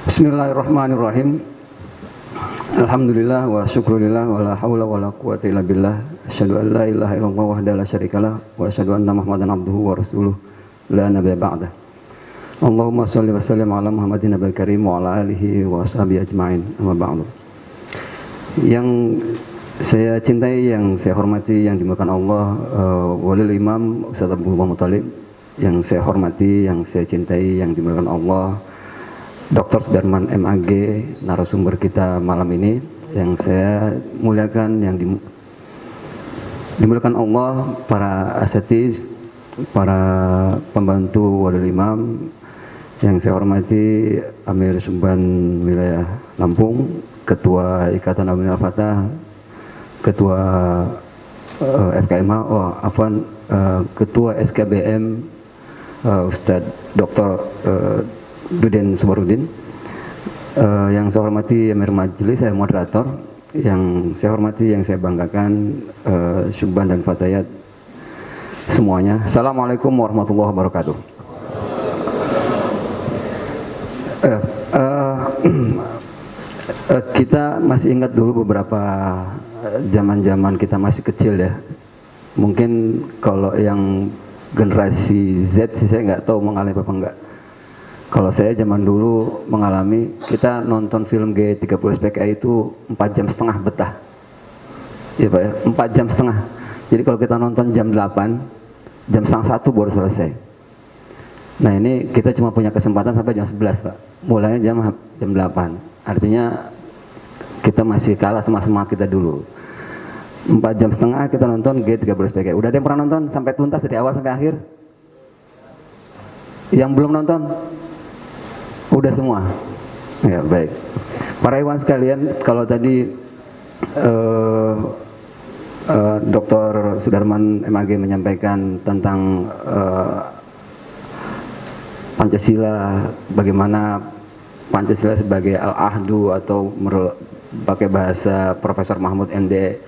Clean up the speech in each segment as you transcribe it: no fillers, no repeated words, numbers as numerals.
Bismillahirrahmanirrahim. Alhamdulillah wa syukurillah wa la hawla wa la quwwata illa billah. Asyhadu an la ilaha illallah wahdahu la syarikalah wa asyhadu anna Muhammadan abduhu wa rasuluh la nabiyya ba'dah. Allahumma shalli wa sallim ala Muhammadin nabiyil karim wa ala alihi wa sahbihi ajmain. Amma ba'du. Yang saya cintai, yang saya hormati, yang dimuliakan Allah, Walil Imam Ustaz Abu Muhammad Thalib, yang saya hormati, yang saya cintai, yang dimuliakan Allah, Dr. Sudarman MAG, narasumber kita malam ini, yang saya muliakan, yang dimuliakan Allah, para asatiz, para pembantu Walil Imam, yang saya hormati Amir Sumban Wilayah Lampung, Ketua Ikatan Alumni Al-Fatah, Ketua FKMH, Ketua SKBM, Ustadz Dr. Duden Subarudin, yang saya hormati Amir Majlis, saya moderator, yang saya hormati, yang saya banggakan Syubban dan Fatayat semuanya. Assalamualaikum warahmatullahi wabarakatuh. Kita masih ingat dulu beberapa zaman-zaman kita masih kecil ya. Mungkin kalau yang generasi Z sih saya nggak tahu mengalami apa enggak. Kalau saya zaman dulu mengalami, kita nonton film G30 SPKI itu 4 jam setengah betah. Iya Pak ya, 4 jam setengah. Jadi kalau kita nonton jam 8, jam setengah 1 baru selesai. Nah ini kita cuma punya kesempatan sampai jam 11 Pak. Mulainya jam 8. Artinya kita masih kalah sama kita dulu. 4 jam setengah kita nonton G30 SPKI. Udah ada yang pernah nonton sampai tuntas dari awal sampai akhir? Yang belum nonton? Udah semua? Ya baik. Para ikhwan sekalian, kalau tadi Dr. Sudarman MAG menyampaikan tentang Pancasila, bagaimana Pancasila sebagai al-ahdu atau pakai bahasa Profesor Mahmud MD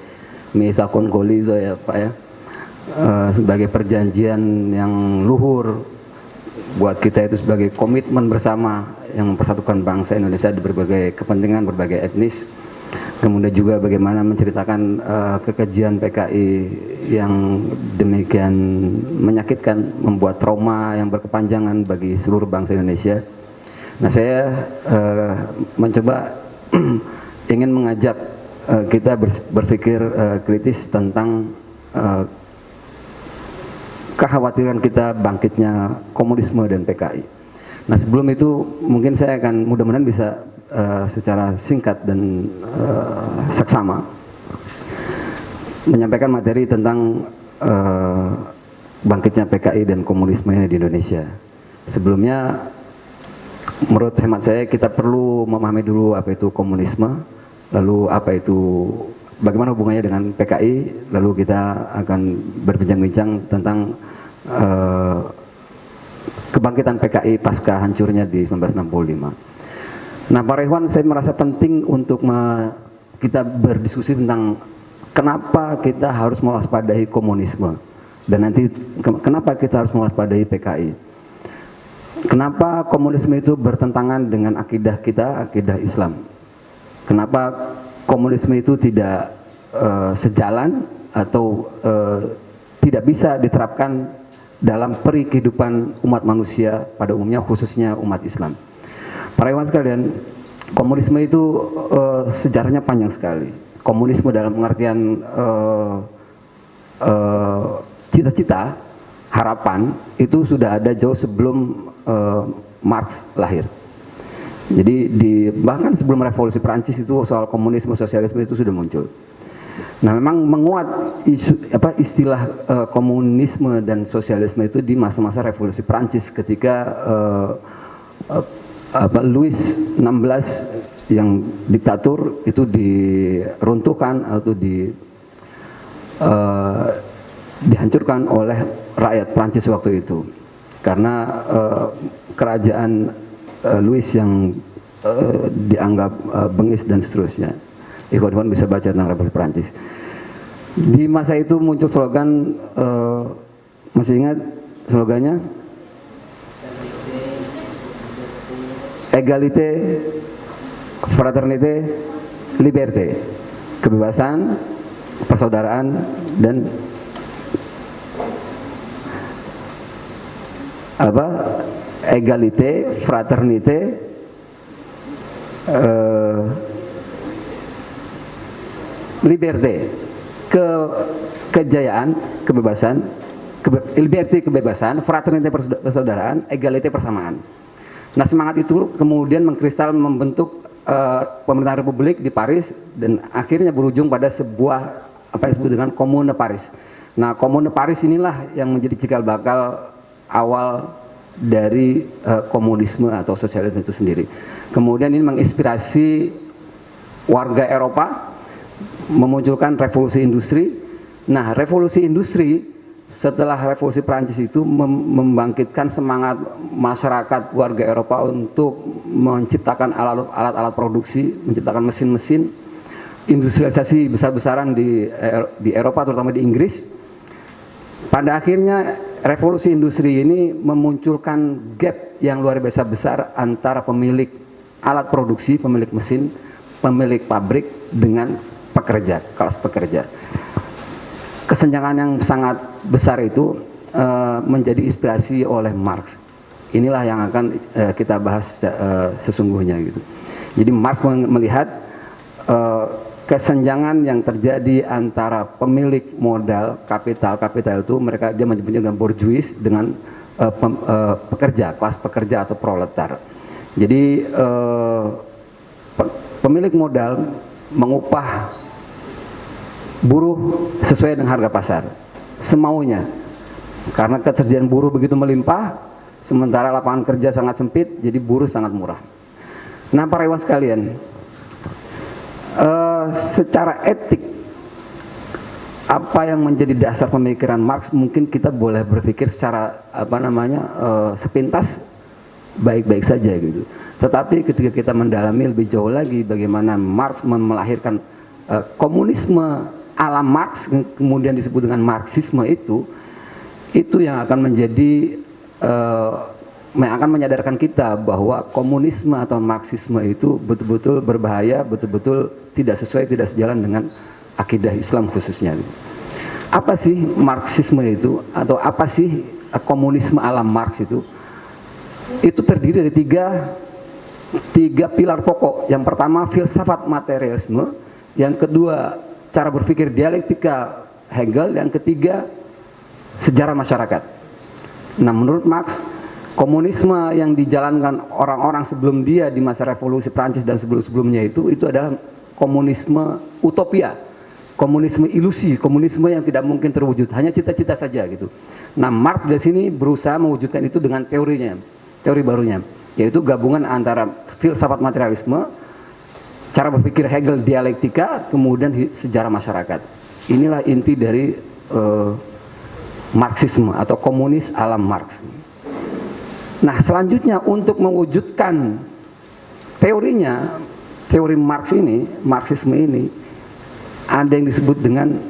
Mitsaqun Ghaliza ya Pak ya, sebagai perjanjian yang luhur buat kita itu sebagai komitmen bersama yang mempersatukan bangsa Indonesia di berbagai kepentingan, berbagai etnis. Kemudian juga bagaimana menceritakan kekejian PKI yang demikian menyakitkan, membuat trauma yang berkepanjangan bagi seluruh bangsa Indonesia. Nah saya mencoba ingin mengajak kita berpikir kritis tentang kekhawatiran kita bangkitnya komunisme dan PKI. Nah sebelum itu mungkin saya akan mudah-mudahan bisa secara singkat dan seksama menyampaikan materi tentang bangkitnya PKI dan komunisme di Indonesia. Sebelumnya menurut hemat saya kita perlu memahami dulu apa itu komunisme, lalu apa itu, bagaimana hubungannya dengan PKI, lalu kita akan berbincang-bincang tentang kebangkitan PKI pasca hancurnya di 1965. Nah para ikhwan, saya merasa penting untuk kita berdiskusi tentang kenapa kita harus mewaspadai komunisme, dan nanti kenapa kita harus mewaspadai PKI. Kenapa komunisme itu bertentangan dengan akidah kita, akidah Islam. Kenapa komunisme itu tidak sejalan atau tidak bisa diterapkan dalam peri kehidupan umat manusia pada umumnya, khususnya umat Islam. Para ikhwan sekalian, komunisme itu sejarahnya panjang sekali. Komunisme dalam pengertian cita-cita, harapan itu sudah ada jauh sebelum Marx lahir. Jadi bahkan sebelum revolusi Prancis itu soal komunisme, sosialisme itu sudah muncul. Nah memang menguat istilah komunisme dan sosialisme itu di masa-masa revolusi Prancis ketika Louis XVI yang diktatur itu diruntuhkan atau dihancurkan oleh rakyat Prancis waktu itu karena kerajaan Louis yang dianggap bengis dan seterusnya. Ikhwan bisa baca tentang revolusi Prancis. Di masa itu muncul slogan, masih ingat slogannya? Égalité, fraternité, liberté. Kebebasan, persaudaraan, dan apa? Égalité, fraternité, liberté. Kejayaan, kebebasan, liberty kebebasan, fraternité persaudaraan, égalité persamaan. Nah, semangat itu kemudian mengkristal membentuk pemerintahan republik di Paris dan akhirnya berujung pada sebuah apa yang disebut dengan Komune Paris. Nah, Komune Paris inilah yang menjadi cikal bakal awal dari komunisme atau sosialisme itu sendiri. Kemudian ini menginspirasi warga Eropa memunculkan revolusi industri. Nah, revolusi industri setelah revolusi Prancis itu membangkitkan semangat masyarakat warga Eropa untuk menciptakan alat-alat produksi, menciptakan mesin-mesin, industrialisasi besar-besaran di Eropa, terutama di Inggris. Pada akhirnya revolusi industri ini memunculkan gap yang luar biasa besar antara pemilik alat produksi, pemilik mesin, pemilik pabrik dengan pekerja, kelas pekerja. Kesenjangan yang sangat besar itu menjadi inspirasi oleh Marx. Inilah yang akan kita bahas sesungguhnya gitu. Jadi Marx melihat kesenjangan yang terjadi antara pemilik modal kapital itu dia menyebutnya dengan bourgeois dengan pekerja, kelas pekerja atau proletar. Jadi pemilik modal mengupah buruh sesuai dengan harga pasar, semaunya. Karena ketersediaan buruh begitu melimpah, sementara lapangan kerja sangat sempit, jadi buruh sangat murah. Nah, para ikhwan sekalian, secara etik, apa yang menjadi dasar pemikiran Marx mungkin kita boleh berpikir secara sepintas baik-baik saja gitu. Tetapi ketika kita mendalami lebih jauh lagi bagaimana Marx melahirkan komunisme ala Marx, kemudian disebut dengan Marxisme, itu yang akan menjadi yang akan menyadarkan kita bahwa komunisme atau Marxisme itu betul-betul berbahaya, betul-betul tidak sesuai, tidak sejalan dengan akidah Islam khususnya. Apa sih Marxisme itu, atau apa sih komunisme ala Marx itu? Itu terdiri dari tiga pilar pokok. Yang pertama filsafat materialisme, yang kedua cara berpikir dialektika Hegel, yang ketiga sejarah masyarakat. Nah, menurut Marx, komunisme yang dijalankan orang-orang sebelum dia di masa revolusi Prancis dan sebelum-sebelumnya itu adalah komunisme utopia, komunisme ilusi, komunisme yang tidak mungkin terwujud, hanya cita-cita saja gitu. Nah, Marx di sini berusaha mewujudkan itu dengan teorinya, teori barunya, yaitu gabungan antara filsafat materialisme, cara berpikir Hegel dialektika, kemudian sejarah masyarakat. Inilah inti dari Marxisme atau komunis ala Marx. Nah, selanjutnya untuk mewujudkan teorinya, teori Marx ini, Marxisme ini, ada yang disebut dengan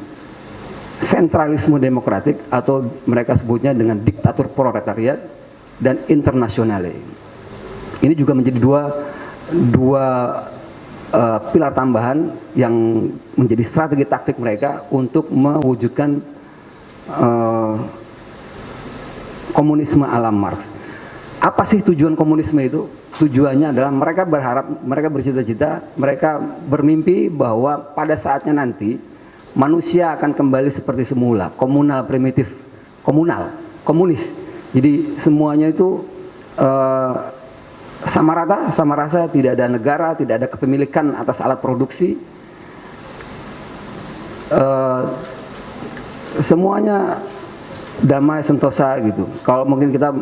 sentralisme demokratik atau mereka sebutnya dengan diktatur proletariat dan internasionale. Ini juga menjadi dua pilar tambahan yang menjadi strategi taktik mereka untuk mewujudkan komunisme ala Marx. Apa sih tujuan komunisme itu? Tujuannya adalah mereka berharap, mereka bercita-cita, mereka bermimpi bahwa pada saatnya nanti manusia akan kembali seperti semula, komunal, primitif, komunis. Jadi semuanya itu sama rata, sama rasa, tidak ada negara, tidak ada kepemilikan atas alat produksi, semuanya damai sentosa gitu. Kalau mungkin kita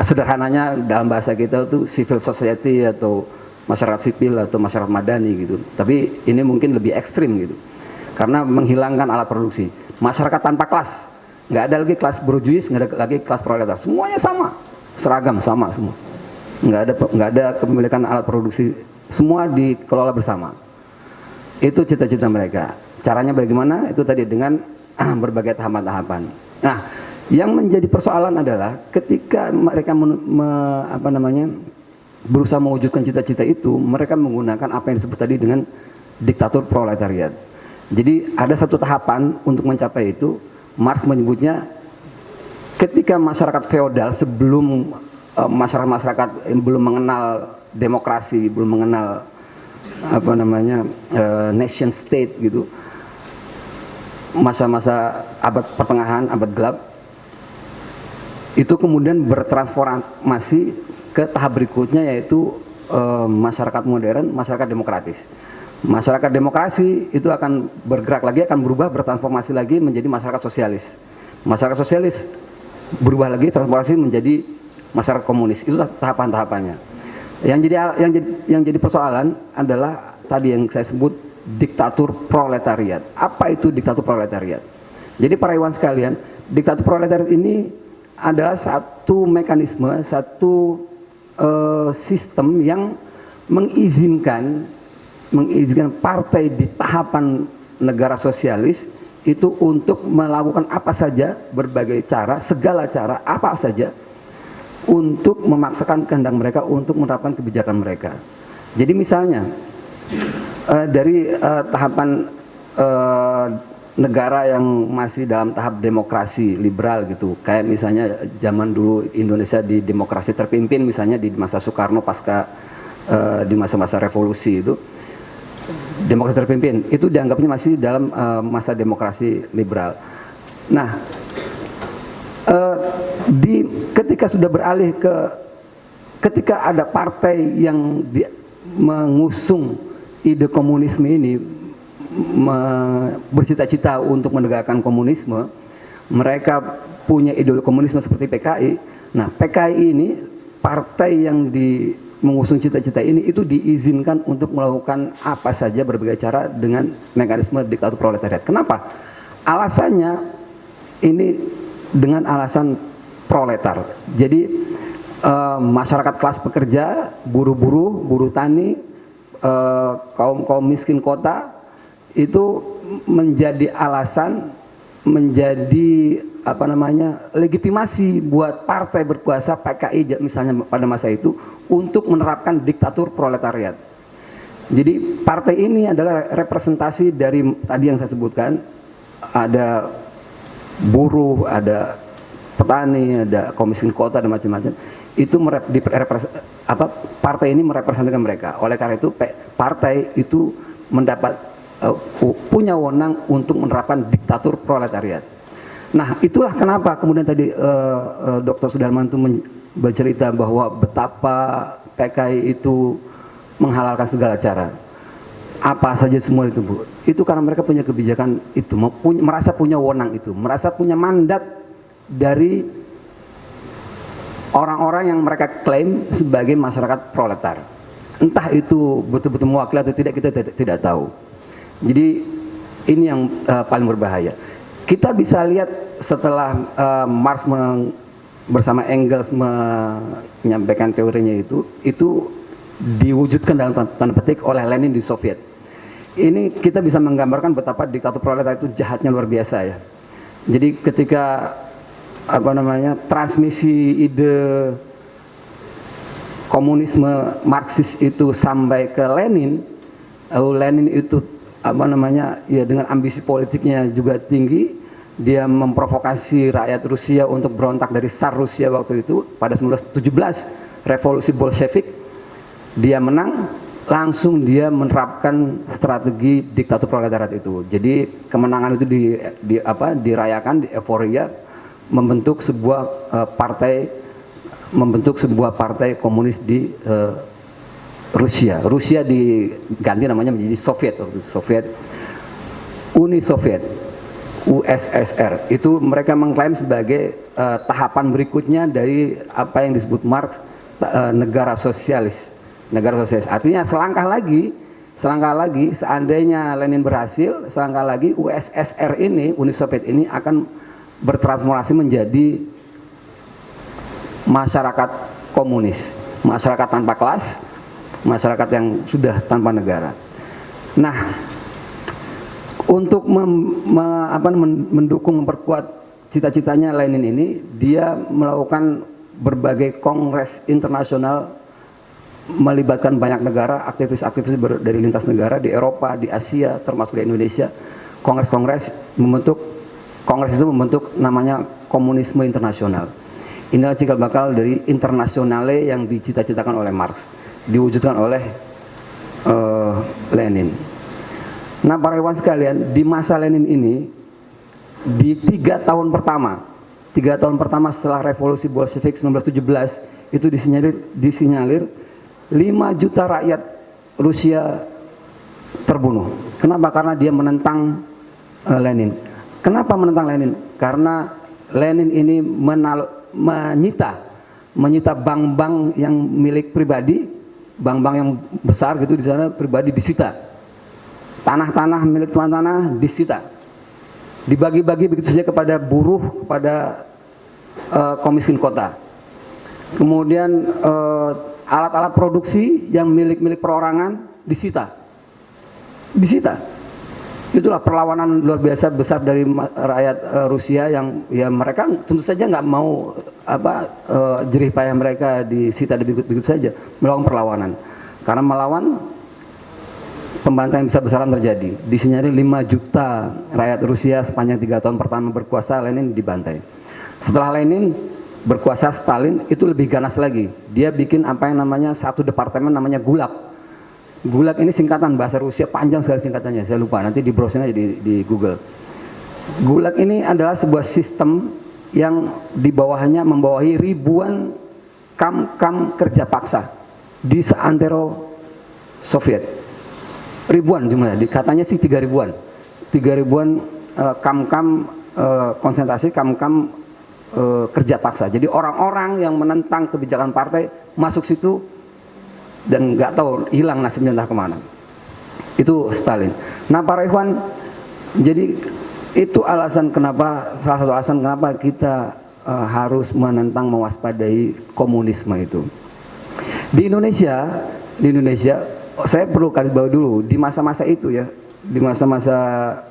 sederhananya dalam bahasa kita itu civil society atau masyarakat sipil atau masyarakat madani gitu. Tapi ini mungkin lebih ekstrim gitu, karena menghilangkan alat produksi. Masyarakat tanpa kelas, nggak ada lagi kelas bourgeois, nggak ada lagi kelas proletar, semuanya sama, seragam, sama semua. Nggak ada kepemilikan alat produksi, semua dikelola bersama. Itu cita-cita mereka. Caranya bagaimana? Itu tadi dengan berbagai tahapan-tahapan. Nah, yang menjadi persoalan adalah ketika mereka berusaha mewujudkan cita-cita itu, mereka menggunakan apa yang disebut tadi dengan diktatur proletariat. Jadi ada satu tahapan untuk mencapai itu. Marx menyebutnya ketika masyarakat feodal sebelum masyarakat yang belum mengenal demokrasi, belum mengenal apa namanya nation state gitu, masa-masa abad pertengahan, abad gelap, itu kemudian bertransformasi ke tahap berikutnya, yaitu masyarakat modern, masyarakat demokratis. Masyarakat demokrasi itu akan bergerak lagi, akan berubah, bertransformasi lagi menjadi masyarakat sosialis. Masyarakat sosialis berubah lagi, transformasi menjadi masyarakat komunis. Itu tahapan-tahapannya. Yang jadi persoalan adalah tadi yang saya sebut diktatur proletariat. Apa itu diktatur proletariat? Jadi para iwan sekalian, diktatur proletariat ini adalah satu mekanisme, satu sistem yang mengizinkan partai di tahapan negara sosialis itu untuk melakukan apa saja, berbagai cara, segala cara, apa saja untuk memaksakan kehendak mereka untuk menerapkan kebijakan mereka. Jadi misalnya dari tahapan negara yang masih dalam tahap demokrasi liberal gitu, kayak misalnya zaman dulu Indonesia di demokrasi terpimpin, misalnya di masa Soekarno pasca di masa-masa revolusi itu, demokrasi terpimpin itu dianggapnya masih dalam masa demokrasi liberal. Nah, ketika sudah beralih ketika ada partai yang mengusung ide komunisme ini, bercita-cita untuk menegakkan komunisme, mereka punya ideologi komunisme seperti PKI. Nah, PKI ini, partai yang mengusung cita-cita ini, itu diizinkan untuk melakukan apa saja, berbagai cara dengan mekanisme diktatur proletariat. Kenapa? Alasannya ini dengan alasan proletar. Jadi masyarakat kelas pekerja, buruh-buruh, buruh tani, kaum miskin kota, itu menjadi alasan, menjadi apa namanya, legitimasi buat partai berkuasa PKI misalnya pada masa itu untuk menerapkan diktatur proletariat. Jadi partai ini adalah representasi dari tadi yang saya sebutkan, ada buruh, ada petani, ada kaum miskin kota dan macam-macam. Itu partai ini merepresentasikan mereka. Oleh karena itu partai itu mendapat punya wewenang untuk menerapkan diktatur proletariat. Nah, itulah kenapa kemudian tadi Dr. Sudarman itu bercerita bahwa betapa PKI itu menghalalkan segala cara. Apa saja semua itu, Bu. Itu karena mereka punya kebijakan itu, merasa punya wewenang itu, merasa punya mandat dari orang-orang yang mereka klaim sebagai masyarakat proletar. Entah itu betul-betul mewakili atau tidak, kita tidak tahu. Jadi ini yang paling berbahaya. Kita bisa lihat setelah Marx bersama Engels menyampaikan teorinya itu diwujudkan dalam tanda petik oleh Lenin di Soviet. Ini kita bisa menggambarkan betapa diktator proletar itu jahatnya luar biasa ya. Jadi ketika transmisi ide komunisme Marxis itu sampai ke Lenin, lalu Lenin itu dengan ambisi politiknya juga tinggi, dia memprovokasi rakyat Rusia untuk berontak dari Tsar Rusia waktu itu pada 1917, revolusi Bolshevik. Dia menang, langsung dia menerapkan strategi diktatur proletariat itu. Jadi kemenangan itu dirayakan, di euforia, membentuk sebuah partai komunis di Rusia. Rusia diganti namanya menjadi Soviet, Uni Soviet, USSR. Itu mereka mengklaim sebagai tahapan berikutnya dari apa yang disebut Marx negara sosialis. Artinya selangkah lagi seandainya Lenin berhasil, selangkah lagi USSR ini, Uni Soviet ini akan bertransformasi menjadi masyarakat komunis, masyarakat tanpa kelas, masyarakat yang sudah tanpa negara. Nah, untuk mendukung, memperkuat cita-citanya Lenin ini, dia melakukan berbagai kongres internasional melibatkan banyak negara, aktivis-aktivis dari lintas negara di Eropa, di Asia, termasuk di Indonesia. Kongres itu membentuk namanya komunisme internasional. Inilah cikal bakal dari internasionale yang dicita-citakan oleh Marx, diwujudkan oleh Lenin. Nah, para ikhwan sekalian, di masa Lenin ini, di 3 tahun pertama setelah revolusi Bolshevik 1917, itu disinyalir 5 juta rakyat Rusia terbunuh. Kenapa? Karena dia menentang Lenin. Kenapa menentang Lenin? Karena Lenin ini menyita bank-bank yang milik pribadi, bank-bank yang besar gitu di sana pribadi disita. Tanah-tanah milik tuan tanah disita. Dibagi-bagi begitu saja kepada buruh, kepada komiskin kota. Kemudian alat-alat produksi yang milik perorangan disita. Itulah perlawanan luar biasa besar dari rakyat Rusia yang ya mereka tentu saja nggak mau jerih payah mereka disita begitu saja, melakukan perlawanan. Karena melawan, pembantaian besar-besaran terjadi. Disinyalir 5 juta rakyat Rusia sepanjang 3 tahun pertama berkuasa Lenin dibantai. Setelah Lenin berkuasa, Stalin itu lebih ganas lagi. Dia bikin apa yang namanya satu departemen namanya Gulag. Gulag ini singkatan bahasa Rusia, panjang sekali singkatannya, saya lupa, nanti di browsing aja di Google. Gulag ini adalah sebuah sistem yang di bawahnya membawahi ribuan kam-kam kerja paksa di seantero Soviet. Ribuan jumlahnya, katanya sih 3 ribuan. 3 ribuan kam-kam konsentrasi, kam-kam kerja paksa. Jadi orang-orang yang menentang kebijakan partai masuk situ dan nggak tahu hilang nasibnya entah kemana. Itu Stalin. Nah, para ikhwan, jadi itu alasan kenapa, salah satu alasan kenapa kita harus menentang, mewaspadai komunisme itu. Di Indonesia saya perlu kasih tahu dulu, di masa-masa itu ya, di masa-masa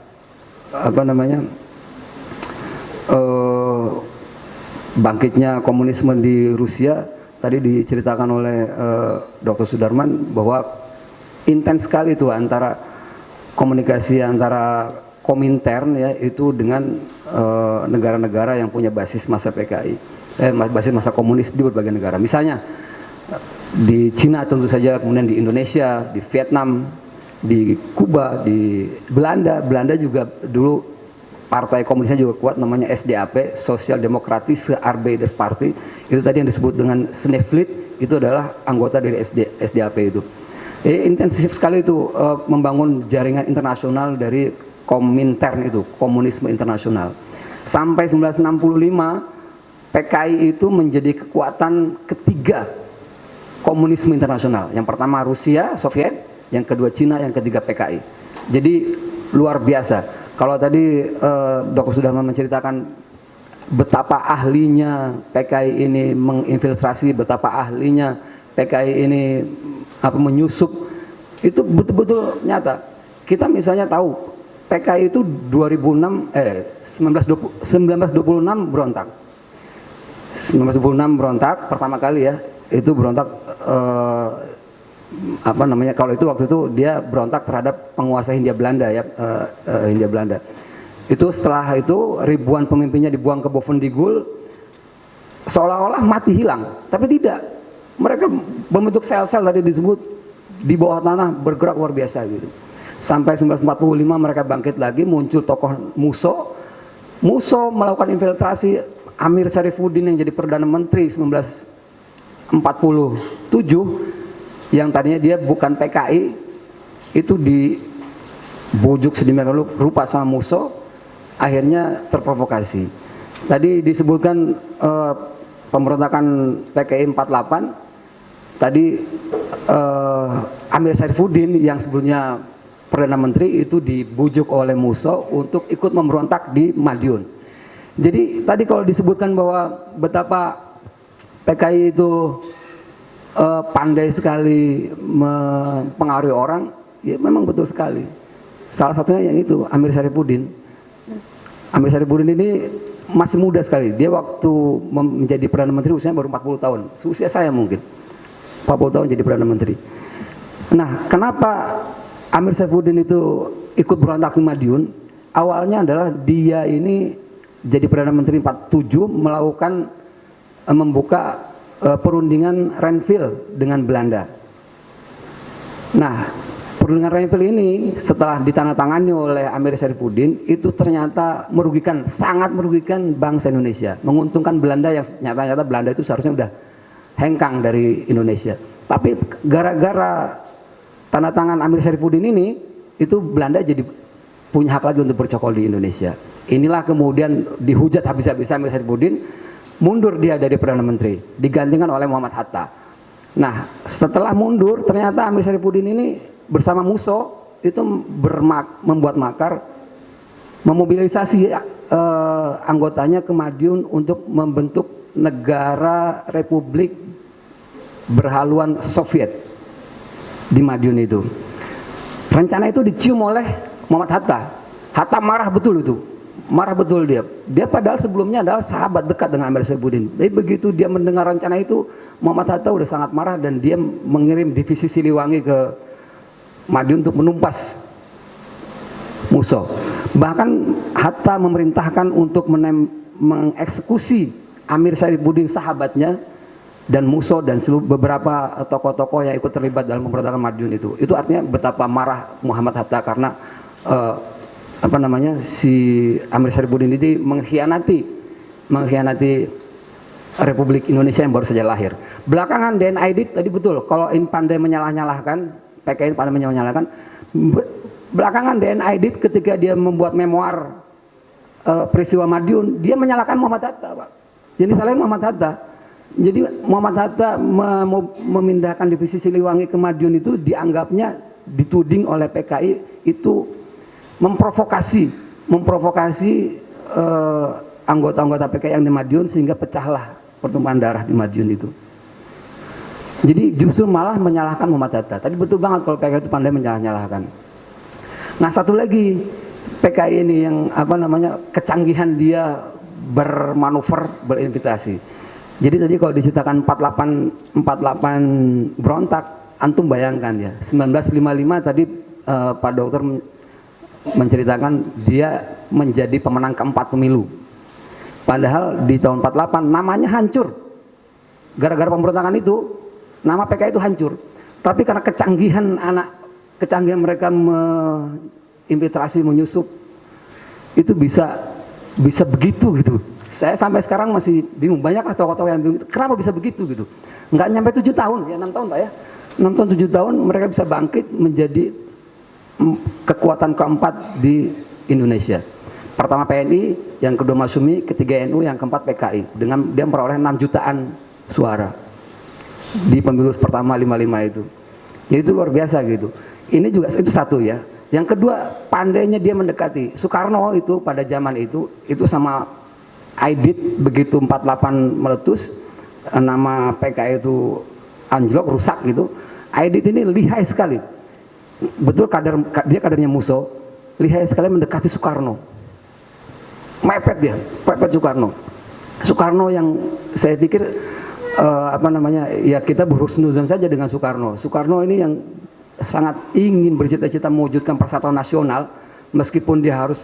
bangkitnya komunisme di Rusia, tadi diceritakan oleh Dr. Sudarman bahwa intens sekali itu antara komunikasi antara Komintern ya itu dengan negara-negara yang punya basis masa PKI, basis masa komunis di berbagai negara. Misalnya di Cina tentu saja, kemudian di Indonesia, di Vietnam, di Kuba, di Belanda juga dulu partai komunisnya juga kuat, namanya SDAP, Sosial Demokratische Arbeiderspartij. Itu tadi yang disebut dengan Sneflit, itu adalah anggota dari SDAP itu. Intensif sekali itu membangun jaringan internasional dari Komintern itu, komunisme internasional. Sampai 1965 PKI itu menjadi kekuatan ketiga komunisme internasional. Yang pertama Rusia, Soviet, yang kedua Cina, yang ketiga PKI. Jadi luar biasa. Kalau tadi Dr. Sudarman menceritakan betapa ahlinya PKI ini menginfiltrasi, betapa ahlinya PKI ini menyusup, itu betul-betul nyata. Kita misalnya tahu PKI itu 1926 berontak. 1926 berontak pertama kali ya, itu berontak kalau itu waktu itu dia berontak terhadap penguasa Hindia Belanda ya, Hindia Belanda. Itu setelah itu ribuan pemimpinnya dibuang ke Bovendigul, seolah-olah mati hilang, tapi tidak. Mereka membentuk sel-sel tadi disebut di bawah tanah, bergerak luar biasa gitu. Sampai 1945 mereka bangkit lagi, muncul tokoh Musso melakukan infiltrasi. Amir Syarifuddin yang jadi Perdana Menteri 1947, yang tadinya dia bukan PKI, itu dibujuk sedemikian rupa sama Musso, akhirnya terprovokasi. Tadi disebutkan pemberontakan PKI 48, tadi Amir Syarifuddin yang sebelumnya Perdana Menteri itu dibujuk oleh Musso untuk ikut memberontak di Madiun. Jadi tadi kalau disebutkan bahwa betapa PKI itu pandai sekali mempengaruhi orang, ya memang betul sekali. Salah satunya yang itu Amir Syarifuddin. Amir Syarifuddin ini masih muda sekali. Dia waktu menjadi Perdana Menteri usianya baru 40 tahun. Usia saya mungkin. 40 tahun jadi Perdana Menteri. Nah, kenapa Amir Saifuddin itu ikut berontak di Madiun? Awalnya adalah dia ini jadi Perdana Menteri 47 melakukan membuka perundingan Renville dengan Belanda. Nah, perundingan Renville ini setelah ditandatangani oleh Amir Saifuddin itu ternyata merugikan, sangat merugikan bangsa Indonesia, menguntungkan Belanda yang nyata-nyata Belanda itu seharusnya udah hengkang dari Indonesia. Tapi gara-gara tanda tangan Amir Saifuddin ini, itu Belanda jadi punya hak lagi untuk bercokol di Indonesia. Inilah kemudian dihujat habis-habisan Amir Saifuddin, mundur dia dari Perdana Menteri, digantikan oleh Muhammad Hatta. Nah, setelah mundur, ternyata Amir Saifuddin ini bersama Musso itu membuat makar, memobilisasi anggotanya ke Madiun untuk membentuk negara Republik berhaluan Soviet di Madiun itu. Rencana itu dicium oleh Muhammad Hatta. Hatta marah betul itu, marah betul dia. Dia padahal sebelumnya adalah sahabat dekat dengan Amir Saifuddin. Tapi begitu dia mendengar rencana itu, Muhammad Hatta udah sangat marah dan dia mengirim divisi Siliwangi ke Madiun untuk menumpas Musso. Bahkan Hatta memerintahkan untuk mengeksekusi Amir Saifuddin sahabatnya dan Musso dan beberapa tokoh-tokoh yang ikut terlibat dalam pemberontakan Madiun itu. Itu artinya betapa marah Muhammad Hatta karena si Amir Saifuddin ini mengkhianati Republik Indonesia yang baru saja lahir. Belakangan DN Aidit tadi betul, kalau ini pandai menyalah-nyalahkan, PKI pandai menyalahkan. Belakangan DN Aidit ketika dia membuat memoir peristiwa Madiun, dia menyalahkan Muhammad Hatta, Pak. Jadi salahin Muhammad Hatta. Jadi Muhammad Hatta memindahkan divisi Siliwangi ke Madiun itu dianggapnya, dituding oleh PKI itu memprovokasi anggota-anggota PKI yang di Madiun sehingga pecahlah pertumpahan darah di Madiun itu. Jadi justru malah menyalahkan Muhammad Hatta. Tadi betul banget kalau PKI itu pandai menyalahkan. Nah, satu lagi PKI ini yang kecanggihan dia bermanuver, berinvitasi. Jadi tadi kalau diceritakan 48 berontak, antum bayangkan ya, 1955 tadi Pak Dokter menceritakan dia menjadi pemenang keempat pemilu. Padahal di tahun 48 namanya hancur. Gara-gara pemberontakan itu, nama PKI itu hancur. Tapi karena kecanggihan mereka menginfiltrasi, menyusup, itu bisa begitu gitu. Saya sampai sekarang masih bingung, banyak tokoh-tokoh yang bingung, kenapa bisa begitu gitu. Nggak nyampe 7 tahun, ya 6 tahun Pak ya. 6 tahun 7 tahun mereka bisa bangkit menjadi kekuatan keempat di Indonesia. Pertama PNI, yang kedua Masyumi, ketiga NU, yang keempat PKI. Dengan dia memperoleh 6 jutaan suara di pemilu pertama 55 itu. Jadi itu luar biasa gitu. Ini juga itu satu ya. Yang kedua, pandainya dia mendekati Soekarno itu pada zaman itu sama Aidit. Begitu 48 meletus, nama PKI itu anjlok, rusak gitu. Aidit ini lihai sekali, betul dia kadernya Musso, lihai sekali mendekati Soekarno, mepet Soekarno yang saya pikir ya kita berhusnuzon saja dengan Soekarno. Soekarno ini yang sangat ingin bercita-cita mewujudkan persatuan nasional, meskipun dia harus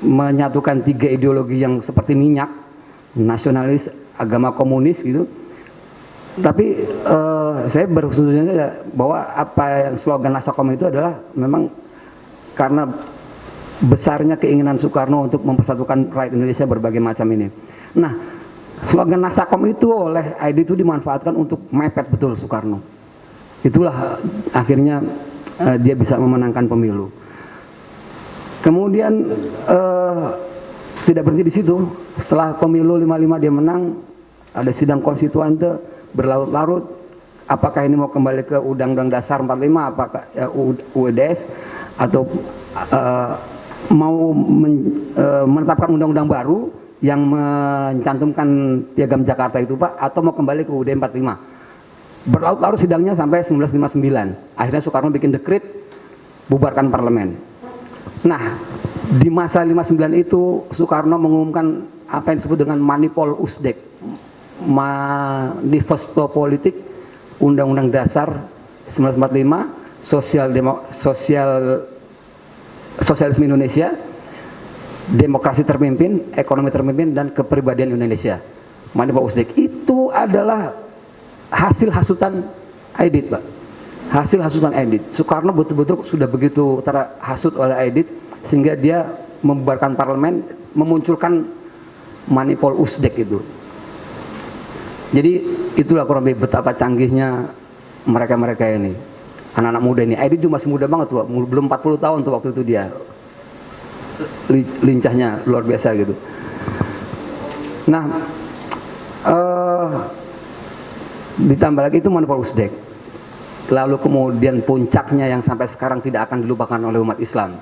menyatukan 3 ideologi yang seperti minyak, nasionalis, agama komunis gitu. Tapi saya berhusnuzon saja bahwa apa yang slogan Nasakom itu adalah memang karena besarnya keinginan Soekarno untuk mempersatukan rakyat Indonesia berbagai macam ini. Nah, slogan Nasakom itu oleh Aidit itu dimanfaatkan untuk mepet betul Soekarno. Itulah akhirnya dia bisa memenangkan pemilu. Kemudian tidak berhenti di situ. Setelah pemilu 55 dia menang, ada sidang konstituante berlarut-larut. Apakah ini mau kembali ke Undang-Undang Dasar 45, apakah UUDS, atau mau menetapkan undang-undang baru yang mencantumkan Piagam Jakarta itu Pak, atau mau kembali ke UUD 45. Berlarut-larut sidangnya sampai 1959. Akhirnya Soekarno bikin dekret bubarkan parlemen. Nah, di masa 59 itu Soekarno mengumumkan apa yang disebut dengan Manipol Usdek. Manifesto Politik Undang-Undang Dasar 1945, Sosialisme Indonesia, Demokrasi Terpimpin, Ekonomi Terpimpin, dan Kepribadian Indonesia. Manifesto Usdek itu adalah hasil hasutan Aidit, Pak. Hasil hasutan Aidit. Soekarno betul-betul sudah begitu terhasut oleh Aidit sehingga dia membubarkan parlemen, memunculkan Manipol Usdek itu. Jadi itulah kurang lebih betapa canggihnya mereka-mereka ini, anak-anak muda ini. Aidit juga masih muda banget tuh, belum 40 tahun tuh waktu itu dia. Lincahnya luar biasa gitu. Nah, ditambah lagi itu Manipol Usdek. Lalu kemudian puncaknya yang sampai sekarang tidak akan dilupakan oleh umat Islam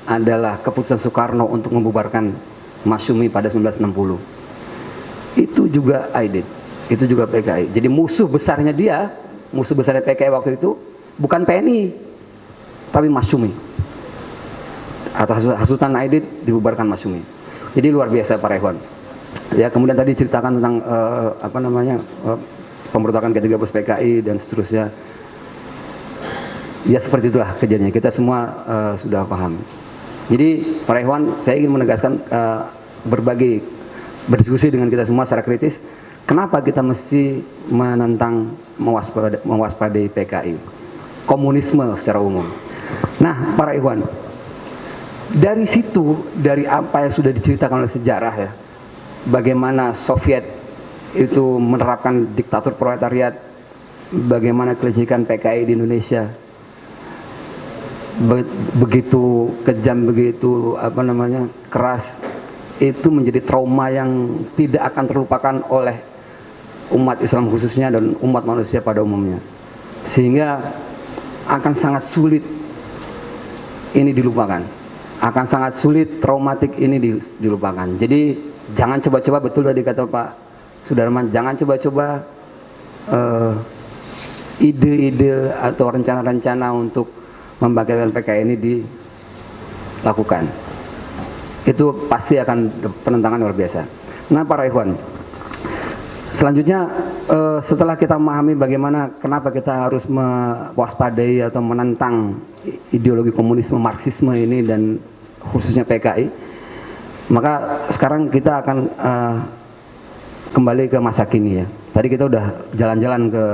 adalah keputusan Soekarno untuk membubarkan Masyumi pada 1960. Itu juga Aidit, itu juga PKI. Jadi musuh besarnya PKI waktu itu bukan PNI, tapi Masyumi. Atas hasutan Aidit dibubarkan Masyumi. Jadi luar biasa Pak Rewan. Ya, kemudian tadi ceritakan tentang pemberontakan ke-13 PKI dan seterusnya. Ya seperti itulah kejadiannya. Kita semua sudah paham. Jadi Pak Rewan, saya ingin menegaskan berdiskusi dengan kita semua secara kritis. Kenapa kita mesti menentang, mewaspadai PKI, komunisme secara umum. Nah, Pak Rewan, dari situ, dari apa yang sudah diceritakan oleh sejarah ya, bagaimana Soviet itu menerapkan diktatur proletariat, bagaimana kelicikan PKI di Indonesia, begitu kejam, begitu keras, itu menjadi trauma yang tidak akan terlupakan oleh umat Islam khususnya dan umat manusia pada umumnya, sehingga akan sangat sulit ini dilupakan, akan sangat sulit traumatik ini dilupakan. Jadi jangan coba-coba, betul tadi kata Pak Sudarman, jangan coba-coba ide-ide atau rencana-rencana untuk membangkitkan PKI ini dilakukan. Itu pasti akan penentangan luar biasa. Nah Pak Rewan, selanjutnya setelah kita memahami bagaimana kenapa kita harus mewaspadai atau menentang ideologi komunisme, Marxisme ini dan khususnya PKI, maka sekarang kita akan kembali ke masa kini ya. Tadi kita udah jalan-jalan ke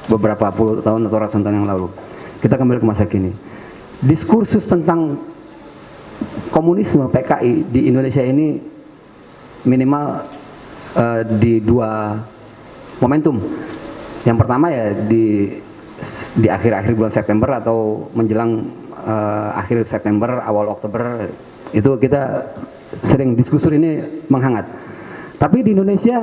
beberapa puluh tahun atau ratusan tahun yang lalu. Kita kembali ke masa kini. Diskursus tentang komunisme PKI di Indonesia ini minimal di dua momentum. Yang pertama ya di akhir-akhir bulan September atau menjelang akhir September awal Oktober, itu kita sering diskursus ini menghangat. Tapi di Indonesia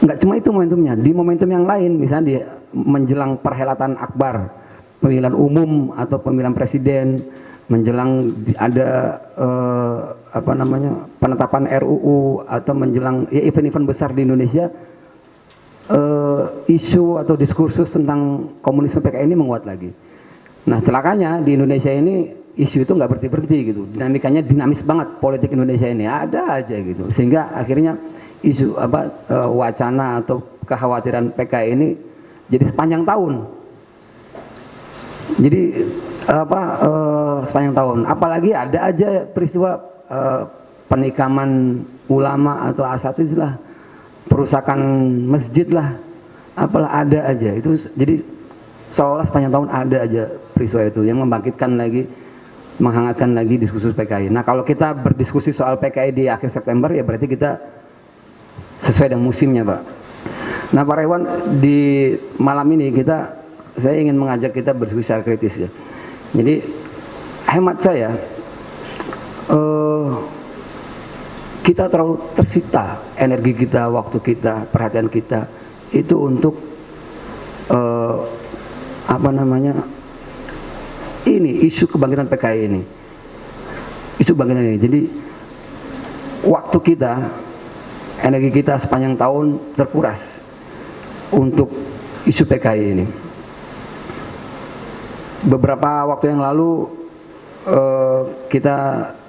nggak cuma itu momentumnya, di momentum yang lain, misalnya di menjelang perhelatan akbar, pemilihan umum atau pemilihan presiden, menjelang ada penetapan RUU atau menjelang ya event-event besar di Indonesia, isu atau diskursus tentang komunisme PKI ini menguat lagi. Nah celakanya di Indonesia ini isu itu nggak berhenti-berhenti gitu, dinamikanya dinamis banget politik Indonesia ini, ada aja gitu, sehingga akhirnya isu wacana atau kekhawatiran PKI ini jadi sepanjang tahun. Jadi sepanjang tahun, apalagi ada aja peristiwa penikaman ulama atau asatiz lah, perusakan masjid lah, apalah ada aja itu. Jadi seolah sepanjang tahun ada aja peristiwa itu yang membangkitkan lagi, menghangatkan lagi diskursus PKI. Nah kalau kita berdiskusi soal PKI di akhir September ya berarti kita sesuai dengan musimnya Pak. Nah Pak Rewan, di malam ini saya ingin mengajak kita berdiskusi secara kritis ya. Jadi hemat saya kita terlalu tersita energi kita, waktu kita, perhatian kita itu untuk isu kebangkitan PKI ini, isu kebangkitan ini. Jadi waktu kita, energi kita sepanjang tahun terkuras untuk isu PKI ini. Beberapa waktu yang lalu kita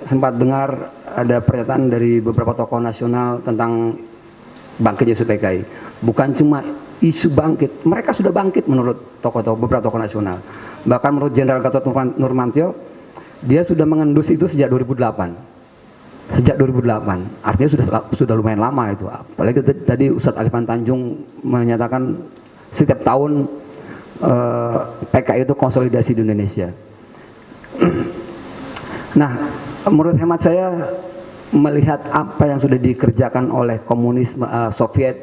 sempat dengar ada pernyataan dari beberapa tokoh nasional tentang bangkitnya isu PKI. Bukan cuma isu bangkit, mereka sudah bangkit menurut beberapa tokoh nasional. Bahkan menurut Jenderal Gatot Nurmantio, dia sudah mengendus itu sejak 2008. Sejak 2008, artinya sudah lumayan lama itu. Apalagi tadi Ustadz Arifan Tanjung menyatakan setiap tahun PKI itu konsolidasi di Indonesia. Nah, menurut hemat saya, melihat apa yang sudah dikerjakan oleh komunisme Soviet,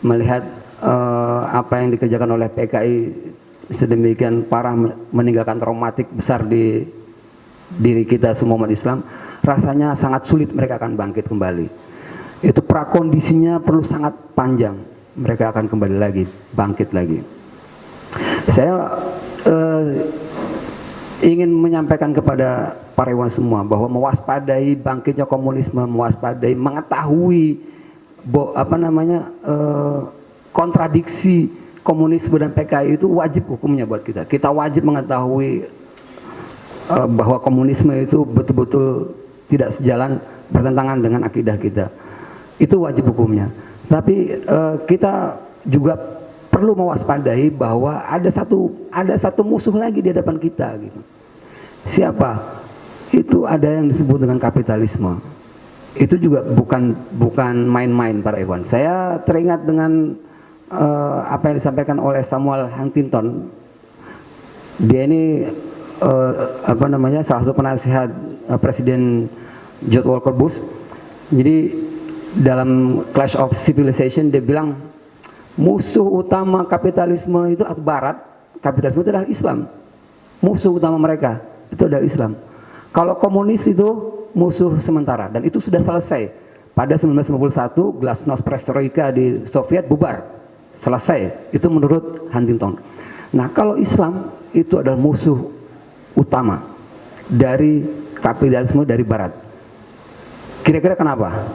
melihat apa yang dikerjakan oleh PKI sedemikian parah, meninggalkan traumatik besar di diri kita semua umat Islam, rasanya sangat sulit mereka akan bangkit kembali. Itu prakondisinya perlu sangat panjang, mereka akan kembali lagi, bangkit lagi. Saya ingin menyampaikan kepada para ikhwan semua bahwa mewaspadai bangkitnya komunisme, mewaspadai, mengetahui kontradiksi komunisme dan PKI itu wajib hukumnya buat kita. Kita wajib mengetahui bahwa komunisme itu betul-betul tidak sejalan, bertentangan dengan akidah kita. Itu wajib hukumnya. Tapi kita juga perlu mewaspadai bahwa ada satu musuh lagi di hadapan kita gitu. Siapa? Itu ada yang disebut dengan kapitalisme. Itu juga bukan main-main para ikhwan. Saya teringat dengan apa yang disampaikan oleh Samuel Huntington. Dia ini salah satu penasihat Presiden George Walker Bush. Jadi dalam Clash of Civilization dia bilang musuh utama kapitalisme itu Barat, kapitalisme itu adalah Islam. Musuh utama mereka itu adalah Islam. Kalau komunis itu musuh sementara, dan itu sudah selesai. Pada 1951 Glasnost Perestroika di Soviet bubar. Selesai. Itu menurut Huntington. Nah, kalau Islam itu adalah musuh utama dari kapitalisme dari Barat. Kira-kira kenapa?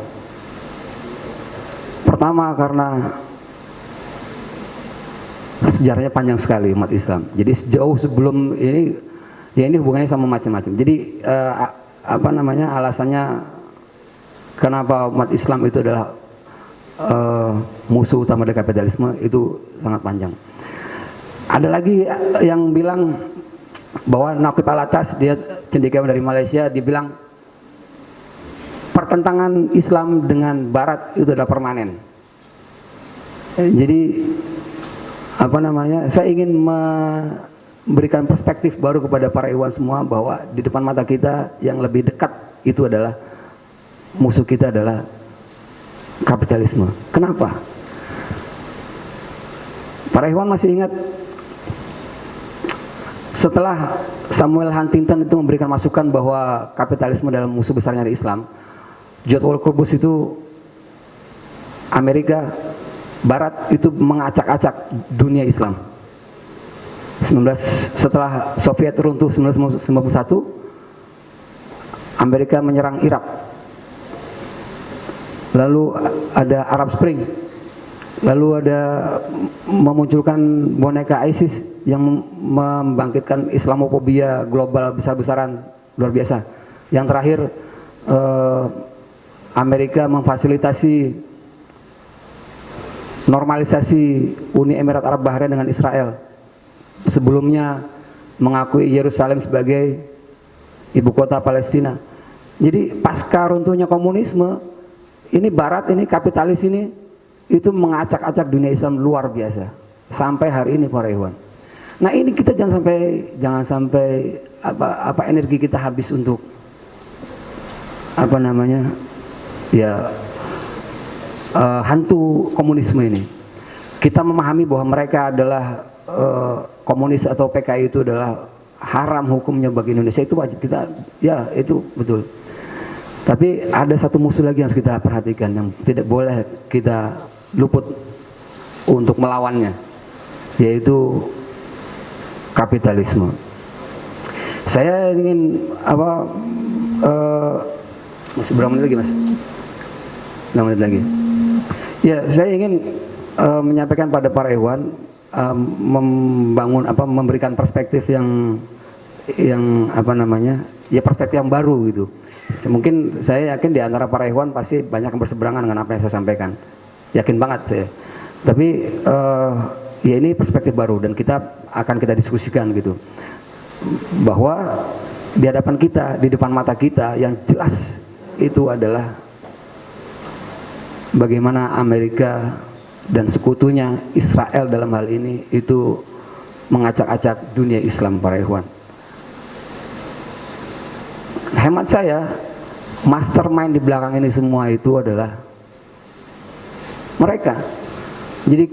Pertama, karena sejarahnya panjang sekali umat Islam. Jadi sejauh sebelum ini, ya ini hubungannya sama macam-macam. Jadi alasannya kenapa umat Islam itu adalah musuh utama dari kapitalisme itu sangat panjang. Ada lagi yang bilang bahwa Naqib Alatas, dia cendekiawan dari Malaysia, dibilang pertentangan Islam dengan Barat itu adalah permanen. Jadi saya ingin memberikan perspektif baru kepada para ikhwan semua bahwa di depan mata kita yang lebih dekat itu adalah musuh kita adalah kapitalisme. Kenapa? Para ikhwan masih ingat setelah Samuel Huntington itu memberikan masukan bahwa kapitalisme adalah musuh besarnya dari Islam, George Walker Bush itu Amerika Barat itu mengacak-acak dunia Islam. Setelah Soviet runtuh 1991, Amerika menyerang Irak. Lalu ada Arab Spring. Lalu ada memunculkan boneka ISIS yang membangkitkan Islamofobia global besar-besaran luar biasa. Yang terakhir Amerika memfasilitasi normalisasi Uni Emirat Arab Bahrain dengan Israel. Sebelumnya mengakui Yerusalem sebagai ibu kota Palestina. Jadi pasca runtuhnya komunisme, ini Barat, ini kapitalis ini itu mengacak-acak dunia Islam luar biasa sampai hari ini para ikhwan. Nah, ini kita jangan sampai energi kita habis untuk hantu komunisme ini. Kita memahami bahwa mereka adalah komunis atau PKI itu adalah haram hukumnya bagi Indonesia, itu wajib kita, ya itu betul. Tapi ada satu musuh lagi yang harus kita perhatikan, yang tidak boleh kita luput untuk melawannya, yaitu kapitalisme. Saya ingin masih berapa menit lagi mas? 6 menit lagi. Ya, saya ingin menyampaikan pada para ikhwan, memberikan perspektif yang perspektif yang baru gitu. Mungkin saya yakin di antara para ikhwan pasti banyak yang berseberangan dengan apa yang saya sampaikan. yakin banget saya. Tapi ya ini perspektif baru dan kita diskusikan gitu, bahwa di hadapan kita, di depan mata kita yang jelas itu adalah bagaimana Amerika dan sekutunya Israel dalam hal ini itu mengacak-acak dunia Islam, para ikhwan. Hemat saya, mastermind di belakang ini semua itu adalah mereka. Jadi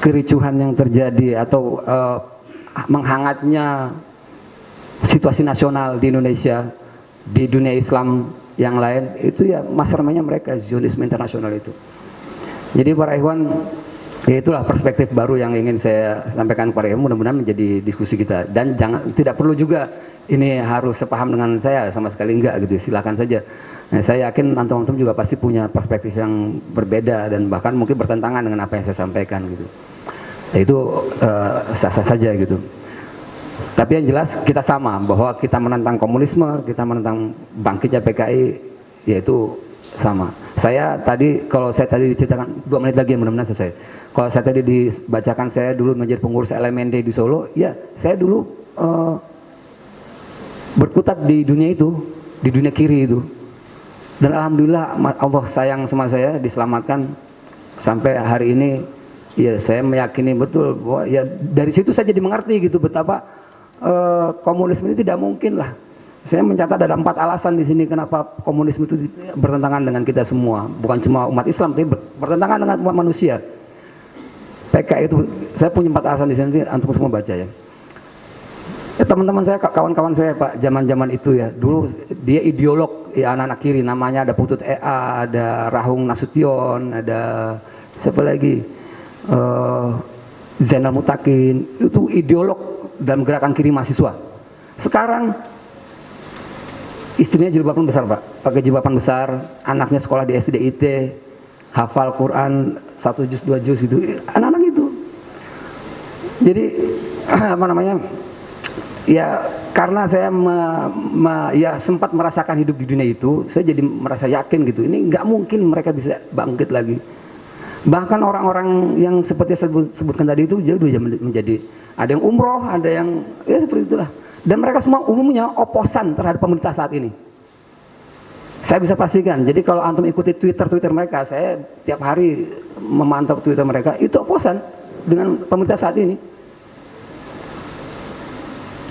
kericuhan yang terjadi atau menghangatnya situasi nasional di Indonesia, di dunia Islam yang lain, itu ya mastermind-nya mereka, Zionisme internasional itu. Jadi para ikhwan, ya itulah perspektif baru yang ingin saya sampaikan kepada ikhwan, mudah-mudahan menjadi diskusi kita. Dan tidak perlu juga ini harus sepaham dengan saya, sama sekali enggak gitu, silakan saja. Nah, saya yakin antum-antum juga pasti punya perspektif yang berbeda dan bahkan mungkin bertentangan dengan apa yang saya sampaikan gitu. Nah, itu sah-sah saja gitu. Tapi yang jelas kita sama, bahwa kita menentang komunisme, kita menentang bangkitnya PKI, yaitu sama. Kalau saya tadi diceritakan 2 menit lagi mudah-mudahan selesai. Kalau saya tadi dibacakan saya dulu menjadi pengurus LMND di Solo, ya saya dulu berkutat di dunia itu, di dunia kiri itu. Dan alhamdulillah Allah sayang sama saya, diselamatkan sampai hari ini. Ya saya meyakini betul bahwa ya dari situ saya jadi mengerti gitu betapa komunisme itu tidak mungkin lah. Saya mencatat ada 4 alasan di sini kenapa komunisme itu bertentangan dengan kita semua, bukan cuma umat Islam, tapi bertentangan dengan umat manusia. PKI itu saya punya 4 alasan di sini, antum semua baca ya. Teman-teman saya, kawan-kawan saya Pak, zaman-zaman itu ya, dulu dia ideolog ya, anak-anak kiri, namanya ada Putut EA, ada Rahung Nasution, ada siapa lagi, Zainal Mutakin, itu ideolog dalam gerakan kiri mahasiswa. Sekarang istrinya jilbaban besar Pak, pakai jilbaban besar, anaknya sekolah di SDIT, hafal Quran 1 juz 2 juz gitu, anak-anak itu. Jadi apa namanya, ya karena saya ya sempat merasakan hidup di dunia itu, saya jadi merasa yakin gitu, ini nggak mungkin mereka bisa bangkit lagi. Bahkan orang-orang yang seperti saya sebutkan tadi itu jauh menjadi, ada yang umroh, ada yang ya seperti itulah. Dan mereka semua umumnya oposan terhadap pemerintah saat ini. Saya bisa pastikan. Jadi kalau antum ikuti Twitter mereka, saya tiap hari memantau Twitter mereka, itu oposan dengan pemerintah saat ini.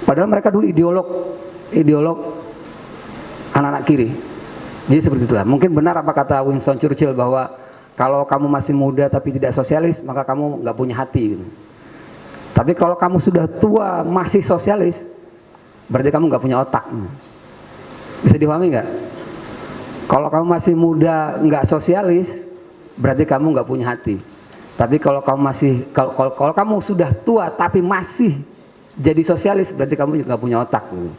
Padahal mereka dulu ideolog anak-anak kiri. Jadi seperti itulah. Mungkin benar apa kata Winston Churchill bahwa kalau kamu masih muda tapi tidak sosialis, maka kamu nggak punya hati gitu. Tapi kalau kamu sudah tua masih sosialis, berarti kamu nggak punya otak. Bisa dipahami nggak? Kalau kamu masih muda nggak sosialis, berarti kamu nggak punya hati. Tapi kalau kamu sudah tua tapi masih jadi sosialis, berarti kamu juga nggak punya otak gitu.